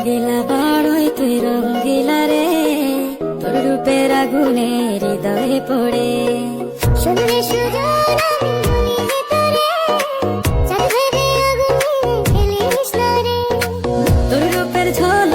রঙ্গিলা বড়ই তুই রঙ্গিলা রে, তোর রূপের আগুনে হৃদয়ে পড়ে। শুনলে সুজন আমি বলি যে তোরে, চাঁদ ভেবে আগুনে ফেলিস না রে। তোর রূপের ঝড়